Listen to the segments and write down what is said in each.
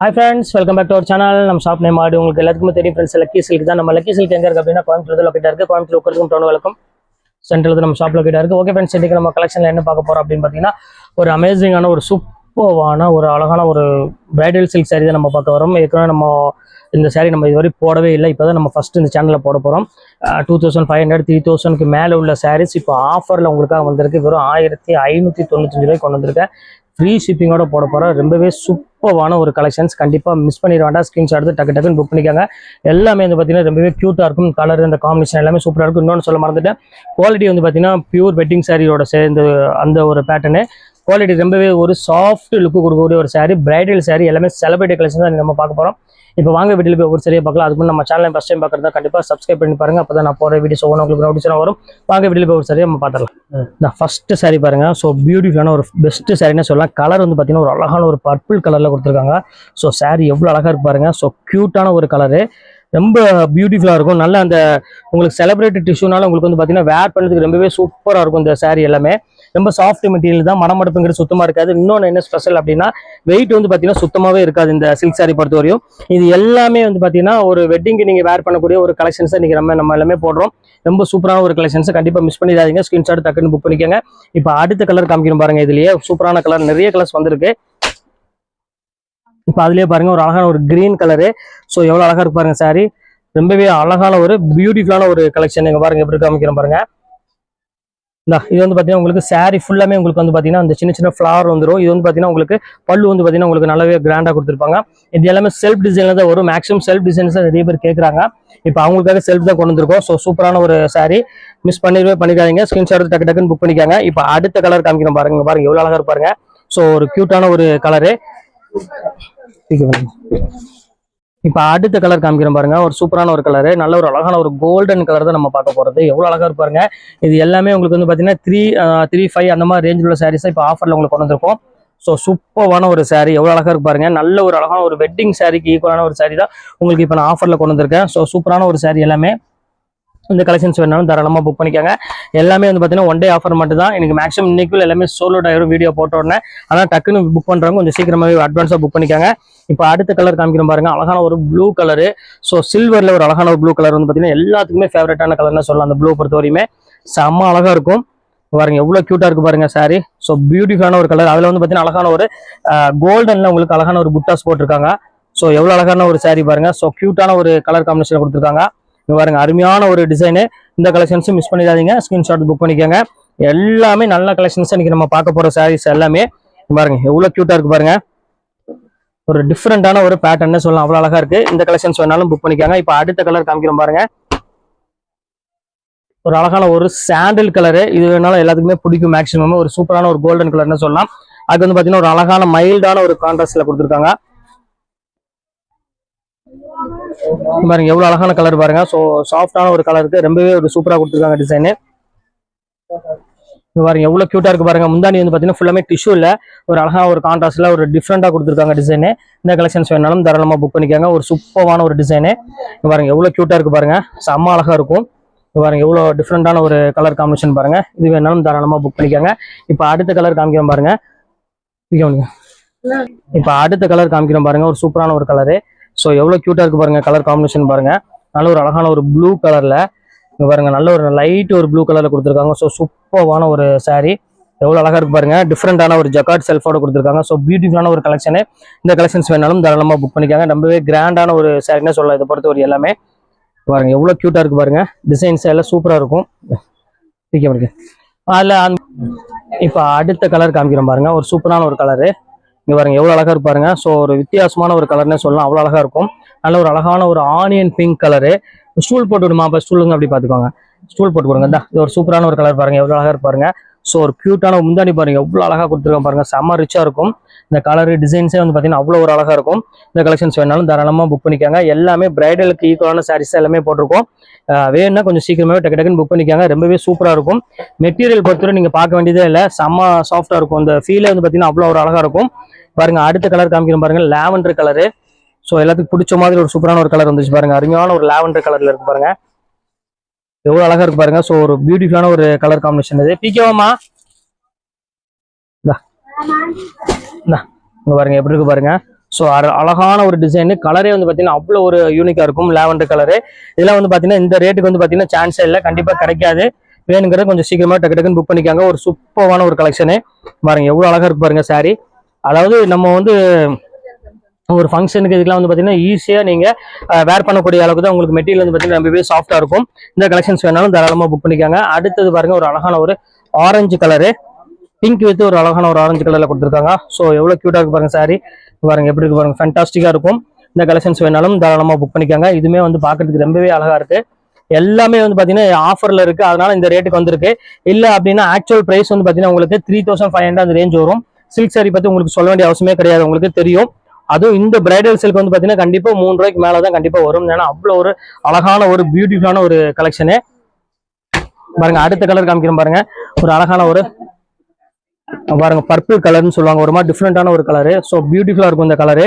Hi friends, welcome back to our channel. நம்ம shop name ஆடி உங்களுக்கு எல்லாத்துக்குமே தெரியும் ஃப்ரெண்ட்ஸ். லக்கி சில்க் தான். நம்ம லக்கி சில்க் எங்க இருக்கு அப்படின்னா கோயம்புத்தூர் லொக்கேட்டா இருக்கு. கோயம்புத்தூர் உட்கார்க்கும் டவுன் வழக்கம் சென்ட்ரல் நம்ம ஷாப் லொக்கேட்டா இருக்கு. ஓகே ஃப்ரெண்ட்ஸ், இன்னைக்கு நம்ம கலெக்ஷன்ல என்ன பார்க்க போறோம் அப்படின்னு பார்த்தீங்கன்னா ஒரு அமேசிங்கான ஒரு சூப்பர்வான ஒரு அழகான ஒரு பிரைடல் சில்க் சாரி தான் நம்ம பார்க்க வரோம். ஏற்கனவே நம்ம இந்த சாரி நம்ம இதுவரை போடவே இல்லை. இப்போ தான் நம்ம ஃபர்ஸ்ட் இந்த சேனலில் போட போகிறோம். 2500 3000க்கு மேலே உள்ள சாரீஸ் இப்போ ஆஃபரில் உங்களுக்காக வந்திருக்கு. வெறும் 1595 ரூபாய்க்கு கொண்டு வந்திருக்கேன். ஃப்ரீ ஷிப்பிங்கோட போட போகிறோம். ரொம்பவே சூப்பரான ஒரு கலெக்ஷன்ஸ். கண்டிப்பாக மிஸ் பண்ணிட வேண்டாம். ஸ்க்ரீன்ஷாட் எடுத்து டக்குன்னு புக் பண்ணிக்காங்க. எல்லாமே வந்து பார்த்தீங்கன்னா ரொம்பவே க்யூட்டாக இருக்கும். கலர் இந்த காம்பினேஷன் எல்லாமே சூப்பராக இருக்கும். இன்னொன்று சொல்ல மறந்துட்டேன், குவாலிட்டி வந்து பார்த்தீங்கன்னா பியூர் வெட்டிங் சாரியோட சேர்ந்து அந்த ஒரு பேட்டர்னு குவாலிட்டி ரொம்பவே ஒரு சாஃப்ட் லுக்கு கொடுக்கக்கூடிய ஒரு சாரி. பிரைடல் சாரி எல்லாமே செலிபிரிட்டி கலெக்ஷன் தான் நம்ம பார்க்க போகிறோம். இப்போ வாங்க வீட்டில் போய் ஒரு சரியாக பார்க்கலாம். அதுக்கு நம்ம சேனலை ஃபஸ்ட் டைம் பார்க்குறதா கண்டிப்பாக சப்ஸ்கிரைப் பண்ணி பாருங்கள். அப்போ தான் நான் போகிற வீடியோஸ் ஒவ்வொரு உங்களுக்கு நோட்டிஃபிகேஷன் வரும். வாங்க வீட்டில் போய் ஒரு சரியாக நம்ம பார்த்துடலாம். நான் ஃபர்ஸ்ட் சாரி பாருங்கள். ஸோ பியூட்டிஃபுல்லான ஒரு பெஸ்ட் சாரின்னு சொல்லலாம். கலர் வந்து பார்த்தீங்கன்னா ஒரு அழகான ஒரு பர்பிள் கலரில் கொடுத்துருக்காங்க. ஸோ சாரி எவ்வளோ அழகாக இருக்கு பாருங்கள். ஸோ க்யூட்டான ஒரு கலரு, ரொம்ப பியூட்டிஃபுல்லாக இருக்கும். நல்ல அந்த உங்களுக்கு செலிப்ரேட்டட் டிஷ்யூனால உங்களுக்கு வந்து பார்த்தீங்கன்னா வேர் பண்ணுறதுக்கு ரொம்பவே சூப்பராக இருக்கும். இந்த சாரி எல்லாமே ரொம்ப சாஃப்ட் மெட்டீரியல் தான். மடமடுப்புங்கிறது சுத்தமாக இருக்காது. இன்னொன்று என்ன ஸ்பெஷல் அப்படின்னா வெயிட் வந்து பார்த்தீங்கன்னா சுத்தமாகவே இருக்காது இந்த சில்க் சாரி பொறுத்த வரையும். இது எல்லாமே வந்து பார்த்தீங்கன்னா ஒரு வெட்டிங்க்கு நீங்கள் வேர் பண்ணக்கூடிய ஒரு கலெக்ஷன்ஸ் தான் இன்றைக்கி நம்ம எல்லாமே போடுறோம். ரொம்ப சூப்பரான ஒரு கலெக்ஷன்ஸ். கண்டிப்பாக மிஸ் பண்ணிடாதீங்க. ஸ்க்ரீன்ஷாட் டக்குன்னு புக் பண்ணிக்கோங்க. இப்போ அடுத்த கலர் காமிக்கணும் பாருங்க. இதுலேயே சூப்பரான கலர், நிறைய கலர்ஸ் வந்திருக்கு. இப்போ அதுலேயே பாருங்க ஒரு அழகான ஒரு கிரீன் கலரு. ஸோ எவ்வளோ அழகாக இருக்கு பாருங்க சாரி. ரொம்பவே அழகான ஒரு பியூட்டிஃபுல்லான ஒரு கலெக்ஷன். நீங்கள் பாருங்க எப்படி காமிக்கிறோம் பாருங்க. இது வந்து பார்த்தீங்கன்னா உங்களுக்கு சாரி ஃபுல்லாமே உங்களுக்கு வந்து பார்த்தீங்கன்னா அந்த சின்ன சின்ன ஃப்ளவர் வந்துடும். இது வந்து பார்த்தீங்கன்னா உங்களுக்கு பல்லு வந்து பார்த்தீங்கன்னா உங்களுக்கு நல்லாவே கிராண்டாக கொடுத்துருப்பாங்க. இது எல்லாமே செல்ஃப் டிசைனில் தான் வரும். மேக்ஸிமம் செல்ஃப் டிசைன்ஸ் தான் நிறைய பேர் கேட்குறாங்க. இப்போ அவங்களுக்காக செல்ஃப் தான் கொண்டு வந்திருக்கோம். ஸோ சூப்பரான ஒரு சாரி. மிஸ் பண்ணிக்காதீங்க. ஸ்க்ரீன்ஷாட் டக்குன்னு புக் பண்ணிக்காங்க. இப்போ அடுத்த கலர் காமிக்கிறோம் பாருங்க. பாருங்க எவ்வளோ அழகாக இருப்பாருங்க. ஸோ ஒரு க்யூட்டான ஒரு கலரு. இப்போ அடுத்த கலர் காமிக்கிறோம் பாருங்க. ஒரு சூப்பரான ஒரு கலரு, நல்ல ஒரு அழகான ஒரு கோல்டன் கலர் தான் நம்ம பார்க்க போறது. எவ்வளவு அழகா இருப்பாருங்க. இது எல்லாமே உங்களுக்கு வந்து பாத்தீங்கன்னா 335 அந்த மாதிரி ரேஞ்சில் உள்ள சாரீஸ் இப்போ ஆஃபர்ல உங்களுக்கு கொண்டு வந்திருக்கோம். ஸோ சூப்பரான ஒரு சாரி, எவ்வளவு அழகா இருப்பாருங்க. நல்ல ஒரு அழகான ஒரு வெட்டிங் சாரிக்கு ஈக்குவலான ஒரு சாரி தான் உங்களுக்கு இப்போ நான் ஆஃபர்ல கொண்டு வந்திருக்கேன். ஸோ சூப்பரான ஒரு சாரி. எல்லாமே இந்த கலெக்ஷன்ஸ் வேணாலும் தாராளமாக புக் பண்ணிக்காங்க. எல்லாமே வந்து பார்த்தீங்கன்னா ஒன் டே ஆஃபர் மட்டும் தான். எனக்கு மேக்ஸிமம் இன்னைக்குள்ள எல்லாமே சோலோட் ஆயிரும் வீடியோ போட்ட உடனே. ஆனால் டக்குன்னு புக் பண்ணுறவங்க கொஞ்சம் சீக்கிரமாகவே அட்வான்ஸாக புக் பண்ணிக்காங்க. இப்போ அடுத்த கலர் காமிக்கிறோம் பாருங்க. அழகான ஒரு ப்ளூ கலரு. ஸோ சில்வரில் ஒரு அழகான ஒரு ப்ளூ கலர் வந்து பார்த்தீங்கன்னா எல்லாத்துக்குமே ஃபேவரட்டான கலர்னு சொல்லலாம். அந்த ப்ளூ பொறுத்த வரையுமே செம்ம அழகாக இருக்கும். பாருங்க எவ்வளோ க்யூட்டாக இருக்கு பாருங்க சாரி. ஸோ பியூட்டிஃபுல்லான ஒரு கலர். அதில் வந்து பார்த்தீங்கன்னா அழகான ஒரு கோல்டனில் உங்களுக்கு அழகான ஒரு புட்டாஸ் போட்டிருக்காங்க. ஸோ எவ்வளோ அழகான ஒரு சாரி பாருங்க. ஸோ க்யூட்டான ஒரு கலர் காம்பினேஷன் கொடுத்துருக்காங்க. பாருங்க அருமையான ஒரு டிசைனு. இந்த கலெக்ஷன்ஸும் மிஸ் பண்ணிடாதீங்க. ஸ்கிரீன்ஷாட் புக் பண்ணிக்கோங்க. எல்லாமே நல்ல கலெக்ஷன்ஸ் இன்னைக்கு நம்ம பார்க்க போற சாரீஸ் எல்லாமே. பாருங்க எவ்வளவு கியூட்டா இருக்கு பாருங்க. ஒரு டிஃப்ரெண்டான ஒரு பேட்டர்ன் சொல்லலாம். அவ்வளவு அழகா இருக்கு. இந்த கலெக்ஷன்ஸ் வேணாலும் புக் பண்ணிக்காங்க. இப்போ அடுத்த கலர் காமிக்கிறோம் பாருங்க. ஒரு அழகான ஒரு சாண்டில் கலரு. இது வேணாலும் எல்லாத்துக்குமே பிடிக்கும். மேக்ஸிமம் ஒரு சூப்பரான ஒரு கோல்டன் கலர்னு சொல்லலாம். அது வந்து பாத்தீங்கன்னா ஒரு அழகான மைல்டான ஒரு கான்ட்ராஸ்ட்ல கொடுத்துருக்காங்க. பாருங்க எவ்வளவு அழகான கலர் பாருங்க. ஸோ சாஃப்டான ஒரு கலருக்கு ரொம்பவே ஒரு சூப்பரா கொடுத்துருக்காங்க டிசைனு. பாருங்க எவ்வளவு கியூட்டா இருக்கு பாருங்க. முந்தானி வந்து பாத்தீங்கன்னா ஃபுல்லாமே டிஷ்யூ இல்ல, ஒரு அழகா ஒரு கான்ட்ராஸ்ட்ல ஒரு டிஃப்ரெண்டா கொடுத்துருக்காங்க டிசைனு. இந்த கலெக்ஷன்ஸ் வேணாலும் தாராளமா புக் பண்ணிக்காங்க. ஒரு சூப்பரான ஒரு டிசைனு. பாருங்க எவ்வளவு கியூட்டா இருக்கு பாருங்க. செம்ம அழகா இருக்கும். பாருங்க எவ்வளவு டிஃப்ரெண்டான ஒரு கலர் காம்பினேஷன் பாருங்க. இது வேணாலும் தாராளமா புக் பண்ணிக்காங்க. இப்போ அடுத்த கலர் காமிக்கிறோம் பாருங்க. இப்போ அடுத்த கலர் காமிக்கிறோம் பாருங்க. ஒரு சூப்பரான ஒரு கலரு. ஸோ எவ்வளவு கியூட்டா இருக்கு பாருங்க. கலர் காம்பினேஷன் பாருங்க. நல்ல ஒரு அழகான ஒரு ப்ளூ கலர்ல பாருங்க. நல்ல ஒரு லைட் ஒரு ப்ளூ கலர்ல கொடுத்துருக்காங்க. ஸோ சூப்பரான ஒரு சாரி. எவ்வளவு அழகா இருக்கு பாருங்க. டிஃப்ரெண்டான ஒரு ஜக்கார்ட் செல்ஃபோட கொடுத்துருக்காங்க. ஸோ பியூட்டிஃபுல்லான ஒரு கலெக்ஷனு. இந்த கலெக்ஷன்ஸ் வேணாலும் தாராளமா புக் பண்ணிக்காங்க. ரொம்பவே கிராண்டான ஒரு சாரின்னு சொல்லலாம். இதை பொறுத்த ஒரு எல்லாமே பாருங்க எவ்வளவு கியூட்டா இருக்கு பாருங்க. டிசைன்ஸ் எல்லாம் சூப்பரா இருக்கும். அதுல இப்போ அடுத்த கலர் காமிக்கிறோம் பாருங்க. ஒரு சூப்பரான ஒரு கலரு. இங்க பாருங்க எவ்வளவு அழகா இருப்பாருங்க. ஸோ ஒரு வித்தியாசமான ஒரு கலர்னே சொல்லலாம். அவ்வளவு அழகா இருக்கும். நல்ல ஒரு அழகான ஒரு ஆனியன் பிங்க் கலரு. ஸ்டூல் போட்டு விடுமா? அப்ப ஸ்டூலுங்க அப்படி பாத்துக்கோங்க. ஸ்டூல் போட்டு கொடுங்க. இது ஒரு சூப்பரான ஒரு கலர் பாருங்க. எவ்வளவு அழகா இருப்பாருங்க. ஸோ ஒரு கியூட்டான முந்தானி பாருங்க எவ்வளவு அழகா கொடுத்துருக்காங்க பாருங்க. செம்ம ரிச்சா இருக்கும். இந்த கலரு டிசைன்ஸே வந்து பாத்தீங்கன்னா அவ்வளவு ஒரு அழகா இருக்கும். இந்த கலெக்ஷன்ஸ் வேணாலும் தாராளமா புக் பண்ணிக்காங்க. எல்லாமே பிரைடலுக்கு ஈக்குவலான சாரீஸ் எல்லாமே போட்டிருக்கோம். வேணும்னா கொஞ்சம் சீக்கிரமாவே டக்குன்னு புக் பண்ணிக்காங்க. ரொம்பவே சூப்பரா இருக்கும். மெட்டீரியல் பொறுத்தவரை நீங்க பார்க்க வேண்டியதே இல்லை. செம்ம சாஃப்டா இருக்கும். இந்த ஃபீலே வந்து பாத்தீங்கன்னா அவ்வளவு ஒரு அழகா இருக்கும். பாருங்க அடுத்த கலர் காமிக்கிறோம் பாருங்க. Lavender colour. ஸோ எல்லாத்துக்கும் பிடிச்ச மாதிரி ஒரு சூப்பரான ஒரு கலர் வந்துச்சு பாருங்க. அருமையான ஒரு லாவெண்டர் கலர்ல இருக்கு பாருங்க. எவ்வளவு அழகா இருக்கு பாருங்க. ஸோ ஒரு பியூட்டிஃபுல்லான ஒரு கலர் காம்பினேஷன். இது பிகேவாமா இங்க பாருங்க எப்படி இருக்கு பாருங்க. ஸோ அழகான ஒரு டிசைன், கலரே வந்து பார்த்தீங்கன்னா அவ்வளோ ஒரு யூனிக்காக இருக்கும், லாவெண்டர் கலரு. இதெல்லாம் வந்து பார்த்தீங்கன்னா இந்த ரேட்டுக்கு வந்து பார்த்தீங்கன்னா சான்ஸே இல்லை, கண்டிப்பாக கிடைக்காது. வேணுங்கிறத கொஞ்சம் சீக்கிரமா டக்கு டக்குன்னு புக் பண்ணிக்காங்க. ஒரு சூப்பரான ஒரு கலெக்ஷனு பாருங்க, எவ்வளோ அழகா இருக்கு பாருங்க சாரி. அதாவது நம்ம வந்து ஒரு ஃபங்க்ஷனுக்கு இதுக்கெல்லாம் வந்து பார்த்தீங்கன்னா ஈஸியாக நீங்கள் வேர் பண்ணக்கூடிய அளவுக்கு தான் உங்களுக்கு மெட்டீரியல் வந்து பார்த்தீங்கன்னா ரொம்பவே சாஃப்டாக இருக்கும். இந்த கலெக்ஷன்ஸ் வேணாலும் தாராளமாக புக் பண்ணிக்காங்க. அடுத்தது பாருங்க, ஒரு அழகான ஒரு ஆரஞ்சு கலரு, பிங்க் வித் ஒரு அழகான ஒரு ஆரஞ்சு கலர்ல கொடுத்துருக்காங்க. ஸோ எவ்வளோ க்யூட்டாக இருக்கு பாருங்க சாரி. பாருங்க எப்படி இருக்கு பாருங்க, ஃபேண்டாஸ்டிக்காக இருக்கும். இந்த கலெக்ஷன்ஸ் வேணாலும் தாராளமாக புக் பண்ணிக்காங்க. இதுவுமே வந்து பார்க்கறதுக்கு ரொம்பவே அழகா இருக்கு. எல்லாமே வந்து பார்த்தீங்கன்னா ஆஃபர்ல இருக்கு, அதனால இந்த ரேட்டுக்கு வந்திருக்கு. இல்லை அப்படின்னா ஆக்சுவல் பிரைஸ் வந்து பார்த்தீங்கன்னா உங்களுக்கு 3500 அந்த ரேஞ்ச் வரும். சில்க் சாரி பற்றி உங்களுக்கு சொல்ல வேண்டிய அவசியமே கிடையாது, உங்களுக்கு தெரியும். அதுவும் இந்த பிரைடல் சில்க் வந்து பார்த்தீங்கன்னா கண்டிப்பாக 3 ரூபாய்க்கு மேலே தான் கண்டிப்பாக வரும். ஏன்னா அவ்வளோ ஒரு அழகான ஒரு பியூட்டிஃபுல்லான ஒரு கலெக்ஷனு. பாருங்க அடுத்த கலர் காமிக்கிறோம் பாருங்க, ஒரு அழகான ஒரு பாருங்க பர்பிள் கலர்னு சொல்லுவாங்க, ஒரு மாதிரி டிஃப்ரெண்டான ஒரு கலரு. ஸோ பியூட்டிஃபுல்லா இருக்கும் இந்த கலரு.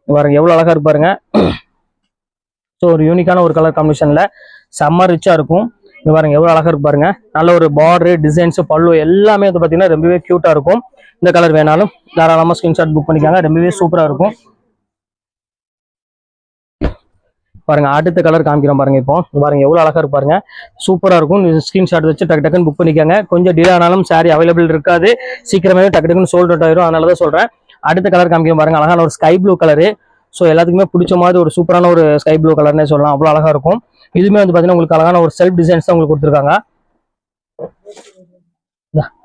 பாருங்க எவ்வளவு அழகா இருக்கு பாருங்க. ஸோ ஒரு யூனிக்கான ஒரு கலர் காம்பினேஷன்ல செம்ம ரிச்சா இருக்கும். இங்க பாருங்க எவ்வளவு அழகா இருக்கு பாருங்க. நல்ல ஒரு பார்டர் டிசைன்ஸ் பல்லு எல்லாமே வந்து பாத்தீங்கன்னா ரொம்பவே கியூட்டா இருக்கும். இந்த கலர் வேணாலும் தாராளமா ஸ்கிரீன்ஷாட் புக் பண்ணிக்காங்க, ரொம்பவே சூப்பரா இருக்கும். பாருங்க அடுத்த கலர் காமிக்கிறோம் பாருங்க. இப்போ பாருங்க எவ்வளவு அழகா இருக்கு பாருங்க, சூப்பரா இருக்கும். ஸ்கிரீன்ஷாட் வச்சு டக்கு டக்குன்னு புக் பண்ணிக்காங்க. கொஞ்சம் டிலே ஆனாலும் சாரி அவைலபிள் இருக்காது, சீக்கிரமே டக்கு டக்குன்னு சோல்ட் அவுட் ஆயிரும், அதனாலதான் சொல்றேன். அடுத்த கலர் காமிக்கிறோம் பாருங்க, அழகான ஒரு ஸ்கை ப்ளூ கலரு. ஸோ எல்லாத்துக்குமே பிடிச்ச மாதிரி ஒரு சூப்பரான ஒரு ஸ்கை ப்ளூ கலர்னே சொல்லலாம், அவ்வளவு அழகா இருக்கும். இதுவுமே வந்து பாத்தீங்கன்னா உங்களுக்கு அழகான ஒரு செல்ஃப் டிசைன்ஸ் தான் உங்களுக்கு கொடுத்துருக்காங்க.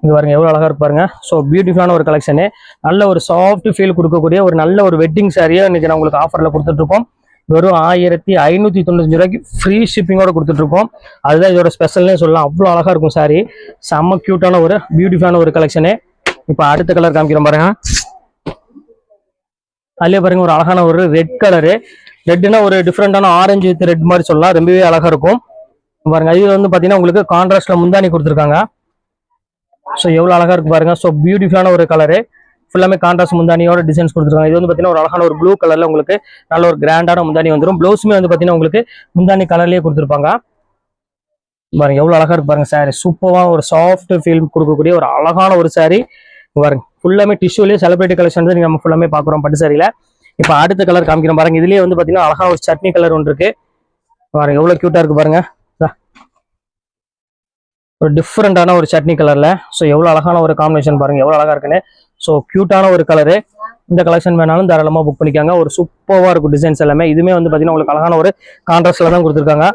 இங்க பாருங்க எவ்வளவு அழகா இருக்கு பாருங்க. ஸோ பியூட்டிஃபுல்லான ஒரு கலெக்ஷனு, நல்ல ஒரு சாஃப்ட் ஃபீல் கொடுக்கக்கூடிய ஒரு நல்ல ஒரு வெட்டிங் சாரியை இன்னைக்கு நான் உங்களுக்கு ஆஃபர்ல கொடுத்துட்டு இருக்கோம். வெறும் 1595 ரூபாய்க்கு ஃப்ரீ ஷிப்பிங்கோட கொடுத்துட்டு இருக்கோம். அதுதான் இதோட ஸ்பெஷல்னே சொல்லலாம், அவ்வளோ அழகா இருக்கும் சாரி. செம்ம கியூட்டான ஒரு பியூட்டிஃபுல்லான ஒரு கலெக்ஷனு. இப்போ அடுத்த கலர் காமிக்கிறோம் பாருங்க. அதுலேயே பாருங்க ஒரு அழகான ஒரு ரெட் கலரு. ரெட்னா ஒரு டிஃப்ரெண்டான ஆரஞ்சு வித் ரெட் மாதிரி சொல்லலாம், ரொம்பவே அழகா இருக்கும். பாருங்க இது வந்து பாத்தீங்கன்னா உங்களுக்கு கான்ட்ராஸ்ட்ல முந்தானி கொடுத்துருக்காங்க. ஸோ எவ்வளவு அழகா இருக்கு பாருங்க. ஸோ பியூட்டிஃபுல்லான ஒரு கலரு, ஃபுல்லாமே கான்ட்ராஸ்ட் முந்தானியோட டிசைன்ஸ் கொடுத்துருக்காங்க. இது வந்து பாத்தீங்கன்னா ஒரு அழகான ஒரு ப்ளூ கலர்ல உங்களுக்கு நல்ல ஒரு கிராண்டான முந்தானி வந்துடும். ப்ளவுஸுமே வந்து பாத்தீங்கன்னா உங்களுக்கு முந்தானி கலர்லயே கொடுத்துருப்பாங்க. பாருங்க எவ்வளவு அழகா இருக்கு பாருங்க சாரி. சூப்பரா ஒரு சாஃப்ட் ஃபீல் கொடுக்கக்கூடிய ஒரு அழகான ஒரு சாரி. பாருங்க ஃபுல்லாமே டிஷ்யூலயே செலிபிரிட்டி கலெக்ஷன் வந்து நம்ம ஃபுல்லாமே பாக்குறோம் பட்டு சாரியில. இப்போ அடுத்த கலர் காமிக்கிறோம் பாருங்க. இதுலயே வந்து பாத்தீங்கன்னா அழகான ஒரு சட்னி கலர் ஒன்று இருக்கு. பாருங்க எவ்வளவு கியூட்டா இருக்கு பாருங்க, ஒரு டிஃப்ரெண்டான ஒரு சட்னி கலர்ல. ஸோ எவ்வளவு அழகான ஒரு காம்பினேஷன் பாருங்க, எவ்வளவு அழகா இருக்குன்னு. ஸோ கியூட்டான ஒரு கலரு. இந்த கலெக்ஷன் வேணாலும் தாராளமா புக் பண்ணிக்காங்க. ஒரு சூப்பரா இருக்கும் டிசைன்ஸ் எல்லாமே. இதுவுமே வந்து பாத்தீங்கன்னா உங்களுக்கு அழகான ஒரு கான்ட்ராஸ்ட்ல தான் கொடுத்துருக்காங்க,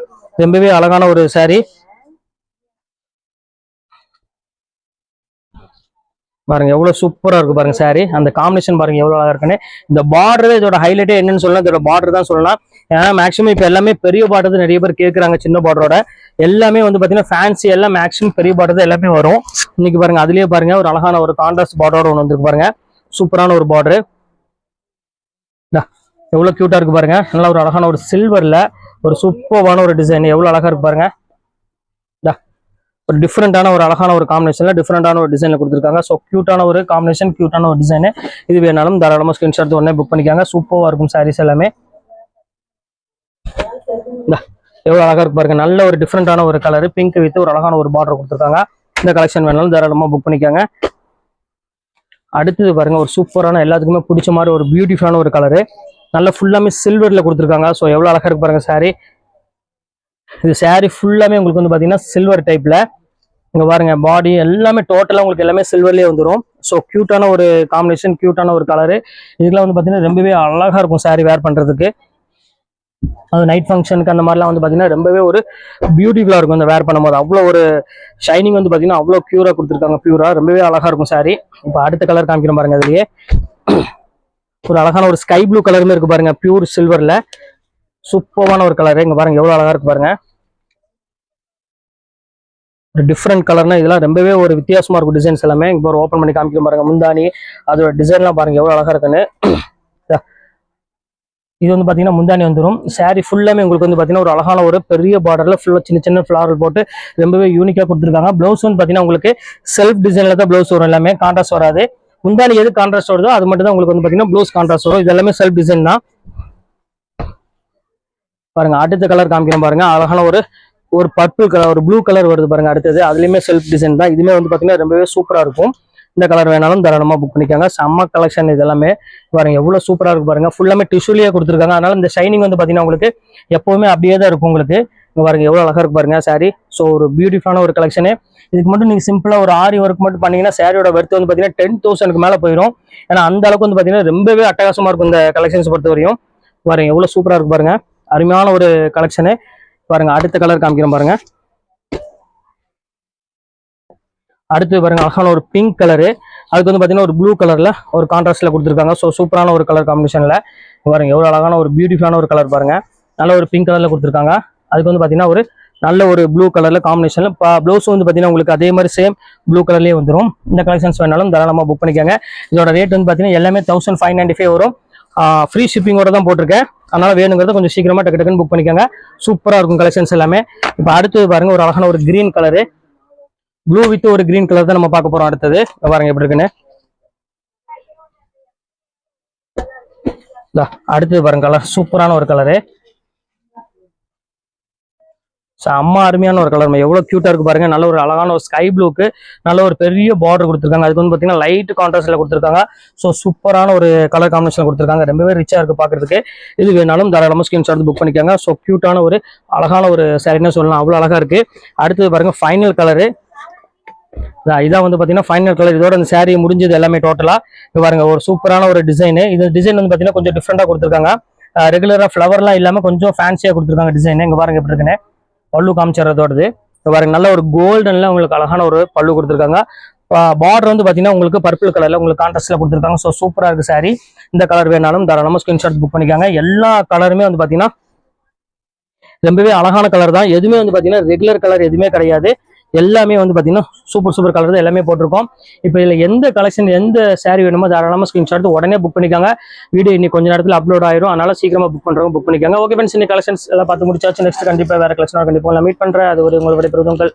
ரொம்பவே அழகான ஒரு சாரி. பாருங்க எவ்வளவு சூப்பரா இருக்கு பாருங்க சாரி. அந்த காம்பினேஷன் பாருங்க எவ்வளவு அழகா இருக்குன்னு. இந்த பார்டர் இதோட ஹைலைட்டே என்னன்னு சொல்லலாம், இதோட பார்டர் தான் சொல்லலாம். ஏன்னா மேக்ஸிமம் இப்ப எல்லாமே பெரிய பார்டர் நிறைய பேர் கேட்கறாங்க, சின்ன பார்டரோட எல்லாமே வந்து பாத்தீங்கன்னா ஃபேன்சி எல்லாம் மேக்ஸிமம் பெரிய பார்டர் தான் எல்லாமே வரும். இன்னைக்கு பாருங்க அதுலயே பாருங்க ஒரு அழகான ஒரு கான்ட்ராஸ்ட் பார்டரோட ஒன்று வந்துருக்கு பாருங்க, சூப்பரான ஒரு பார்டர். எவ்வளவு கியூட்டா இருக்கு பாருங்க. நல்லா ஒரு அழகான ஒரு சில்வர்ல ஒரு சூப்பரான ஒரு டிசைன், எவ்வளவு அழகா இருக்கு பாருங்க. ஒரு டிஃப்ரெண்டான ஒரு அழகான ஒரு காம்பினேஷன்ல டிஃப்ரெண்டான ஒரு டிசைன்ல கொடுத்துருக்காங்க. ஸோ கியூட்டான ஒரு காம்பினேஷன், கியூட்டான ஒரு டிசைன். இது வேணாலும் தாராளமா ஸ்கிரீன்ஷாட் உடனே புக் பண்ணிக்காங்க. சூப்பரா இருக்கும் சாரீஸ் எல்லாமே. எவ்வளவு அழகா இருக்கு பாருங்க, நல்ல ஒரு டிஃப்ரெண்டான ஒரு கலர், பிங்க் வித் ஒரு அழகான ஒரு பார்டர் கொடுத்துருக்காங்க. இந்த கலெக்ஷன் வேணாலும் தாராளமா புக் பண்ணிக்காங்க. அடுத்தது பாருங்க ஒரு சூப்பரான எல்லாத்துக்குமே பிடிச்ச மாதிரி ஒரு பியூட்டிஃபுல்லான ஒரு கலரு, நல்ல ஃபுல்லாமே சில்வர்ல கொடுத்துருக்காங்க. ஸோ எவ்வளவு அழகா இருக்கு பாருங்க சாரி. இது சாரி ஃபுல்லாமே உங்களுக்கு வந்து பாத்தீங்கன்னா சில்வர் டைப்ல. இங்க பாருங்க பாடி எல்லாமே டோட்டலா உங்களுக்கு எல்லாமே சில்வர்லயே வந்துடும். ஸோ கியூட்டான ஒரு காம்பினேஷன், கியூட்டான ஒரு கலரு. இதுல வந்து பாத்தீங்கன்னா ரொம்பவே அழகா இருக்கும் சாரி வேர் பண்றதுக்கு. அது நைட் ஃபங்க்ஷனுக்கு அந்த மாதிரிலாம் வந்து பாத்தீங்கன்னா ரொம்பவே ஒரு பியூட்டிஃபுல்லா இருக்கும் இந்த வேர் பண்ணும்போது. அவ்வளோ ஒரு ஷைனிங் வந்து பாத்தீங்கன்னா அவ்வளோ கியூரா கொடுத்துருக்காங்க, பியூரா ரொம்பவே அழகா இருக்கும் சாரி. இப்போ அடுத்த கலர் காமிக்கிறோம் பாருங்க. அதுலயே ஒரு அழகான ஒரு ஸ்கை ப்ளூ கலருமே இருக்கு பாருங்க, பியூர் சில்வர்ல. சூப்பரான ஒரு கலரு. இங்க பாருங்க எவ்வளவு அழகா இருக்கு பாருங்க. ஒரு டிஃப்ரெண்ட் கலர்னா இதெல்லாம் ரொம்பவே ஒரு வித்தியாசமா இருக்கும் டிசைன்ஸ் எல்லாமே. இப்போ ஒரு ஓப்பன் பண்ணி காமிக்கிறோம் பாருங்க. முந்தானி அதோட டிசைன்லாம் பாருங்க எவ்வளவு அழகா இருக்குன்னு. இது வந்து பாத்தீங்கன்னா முந்தானி வந்துடும். சாரி ஃபுல்லாமே உங்களுக்கு வந்து பாத்தீங்கன்னா ஒரு அழகான ஒரு பெரிய பார்டர்ல ஃபுல்லா சின்ன சின்ன ஃபிளாரல் போட்டு ரொம்பவே யூனிக்கா கொடுத்துருக்காங்க. பிளவுஸ் வந்து பாத்தீங்கன்னா உங்களுக்கு செல்ஃப் டிசைன்ல தான் பிளவுஸ் வரும், எல்லாமே கான்ட்ராஸ்ட் வராது. முந்தானி எது கான்ட்ராஸ்ட் வருதோ அது மட்டும் தான் உங்களுக்கு வந்து பாத்தீங்கன்னா ப்ளவுஸ் கான்ட்ராஸ்ட் வரும். இது எல்லாமே செல்ஃப் டிசைன் தான். பாருங்க அடுத்த கலர் காமிக்கிறேன் பாருங்க. அழகான ஒரு ஒரு பர்பிள் கலர், ஒரு ப்ளூ கலர் வருது பாருங்க அடுத்தது. அதுலயுமே செல்ஃப் டிசைன் தான். இதுமே வந்து பாத்தீங்கன்னா ரொம்பவே சூப்பரா இருக்கும். இந்த கலர் வேணாலும் தாராளமாக புக் பண்ணிக்காங்க. செம்ம கலெக்ஷன் இது எல்லாமே. பாருங்க எவ்வளோ சூப்பராக இருக்கு பாருங்க. ஃபுல்லாமே டிஷ்யூலேயே கொடுத்துருக்காங்க. அதனால இந்த ஷைனிங் வந்து பார்த்தீங்கன்னா உங்களுக்கு எப்போவுமே அப்படியே தான் இருக்கும் உங்களுக்கு. இங்கே பாருங்க எவ்வளோ அழகாக இருக்கு பாருங்க சாரி. ஸோ ஒரு பியூட்டிஃபுல்லான ஒரு கலெக்ஷனு. இதுக்கு மட்டும் நீங்கள் சிம்பிளாக ஒரு ஆரி ஒர்க் மட்டும் பண்ணீங்கன்னா சாரியோட வெர்த் வந்து பார்த்தீங்கன்னா 10,000க்கு மேலே போயிடும். ஏன்னா அந்த அளவுக்கு வந்து பார்த்தீங்கன்னா ரொம்பவே அட்டகாசமாக இருக்கும் இந்த கலெக்ஷன்ஸ் பொறுத்த வரையும். பாருங்க எவ்வளோ சூப்பராக இருக்கு பாருங்க. அருமையான ஒரு கலெக்ஷனு. பாருங்க அடுத்த கலர் காமிக்கிறேன் பாருங்க. அடுத்து பாருங்க அழகான ஒரு பிங்க் கலரு. அதுக்கு வந்து பார்த்தீங்கன்னா ஒரு ப்ளூ கலர்ல ஒரு கான்ட்ராஸ்ட்ல கொடுத்துருக்காங்க. ஸோ சூப்பரான ஒரு கலர் காம்பினேஷன்ல பாருங்க எவ்வளோ அழகான ஒரு பியூட்டிஃபுல்லான ஒரு கலர் பாருங்க. நல்ல ஒரு பிங்க் கலர்ல கொடுத்துருக்காங்க. அதுக்கு வந்து பார்த்தீங்கன்னா ஒரு நல்ல ஒரு ப்ளூ கலர்ல காம்பினேஷன்ல ப்ளவுஸ் வந்து பார்த்தீங்கன்னா உங்களுக்கு அதே மாதிரி சேம் ப்ளூ கலர்லேயே வந்துடும். இந்த கலெக்ஷன்ஸ் வேணாலும் தாராளமாக புக் பண்ணிக்கோங்க. இதோட ரேட் வந்து பார்த்தீங்கன்னா எல்லாமே 1595 வரும். ஃப்ரீ ஷிப்பிங்கோட தான் போட்டிருக்கேன். அதனால வேணுங்கிறத கொஞ்சம் சீக்கிரமா டக்கு டக்குன்னு புக் பண்ணிக்கோங்க. சூப்பராக இருக்கும் கலெக்ஷன்ஸ் எல்லாமே. இப்போ அடுத்து பாருங்க ஒரு அழகான ஒரு கிரீன் கலரு. ப்ளூ வித் ஒரு கிரீன் கலர் தான் நம்ம பார்க்க போறோம். அடுத்தது பாருங்க எப்படி இருக்குன்னு. அடுத்தது பாருங்க கலர் சூப்பரான ஒரு கலரு. அம்மா அருமையான ஒரு கலர். எவ்வளவு கியூட்டா இருக்கு பாருங்க. நல்ல ஒரு அழகான ஒரு ஸ்கை ப்ளூக்கு நல்ல ஒரு பெரிய பார்டர் கொடுத்துருக்காங்க. அதுக்கு வந்து பாத்தீங்கன்னா லைட் கான்ட்ராஸ்ட்ல கொடுத்துருக்காங்க. ஸோ சூப்பரான ஒரு கலர் காம்பினேஷன் கொடுத்துருக்காங்க. ரொம்பவே ரிச்சா இருக்கு பாக்குறதுக்கு. இது வேணாலும் தாராளமாக ஸ்கிரீன்ஷாட் புக் பண்ணிக்காங்க. ஸோ கியூட்டான ஒரு அழகான ஒரு சாரின்னு சொல்லலாம். அவ்வளவு அழகா இருக்கு. அடுத்தது பாருங்க ஃபைனல் கலரு. இதான் வந்து பாத்தீங்கன்னா ஃபைனல் கலர். இதோட இந்த சாரி முடிஞ்சது எல்லாமே டோட்டலா. பாருங்க ஒரு சூப்பரான ஒரு டிசைன். இது டிசைன் வந்து பாத்தீங்கன்னா கொஞ்சம் டிஃப்ரெண்டா கொடுத்துருக்காங்க. ரெகுலரா ஃபிளவர்லாம் இல்லாம கொஞ்சம் ஃபேன்சியா கொடுத்துருக்காங்க டிசைன். இங்க பாருங்க எப்படி இருக்குன்னு. பல்லு காமிச்சறதோடது பாருங்க நல்ல ஒரு கோல்டன்ல உங்களுக்கு அழகான ஒரு பல்லு கொடுத்துருக்காங்க. பார்டர் வந்து பாத்தீங்கன்னா உங்களுக்கு பர்பிள் கலர்ல உங்களுக்கு கான்ட்ராஸ்ட்ல கொடுத்துருக்காங்க. ஸோ சூப்பரா இருக்கு சாரி. இந்த கலர் வேணாலும் தாராளமா ஸ்கிரீன்ஷாட் புக் பண்ணிக்காங்க. எல்லா கலருமே வந்து பாத்தீங்கன்னா ரொம்பவே அழகான கலர் தான். எதுவுமே வந்து பாத்தீங்கன்னா ரெகுலர் கலர் எதுவுமே கிடையாது. எல்லாமே வந்து பாத்தீங்கன்னா சூப்பர் கலர் தான் எல்லாமே போட்டிருக்கோம். இப்போ இதுல எந்த கலெக்ஷன் எந்த சாரி வேணுமோ தாராளமா ஸ்கிரீன்ஷாட் உடனே புக் பண்ணிக்காங்க. வீடியோ இன்னைக்கு கொஞ்ச நேரத்தில் அப்லோட் ஆயிரும். அதனால சீக்கிரமா புக் பண்றவங்க புக் பண்ணிக்காங்க. ஓகே ஃப்ரெண்ட்ஸ், இந்த கலெக்ஷன்ஸ் எல்லாம் பார்த்து முடிச்சாச்சு. நெக்ஸ்ட் கண்டிப்பா வேற கலெக்ஷன் கண்டிப்பா மீட் பண்றேன். அது ஒரு உங்களை விடைபெறுவது உங்கள்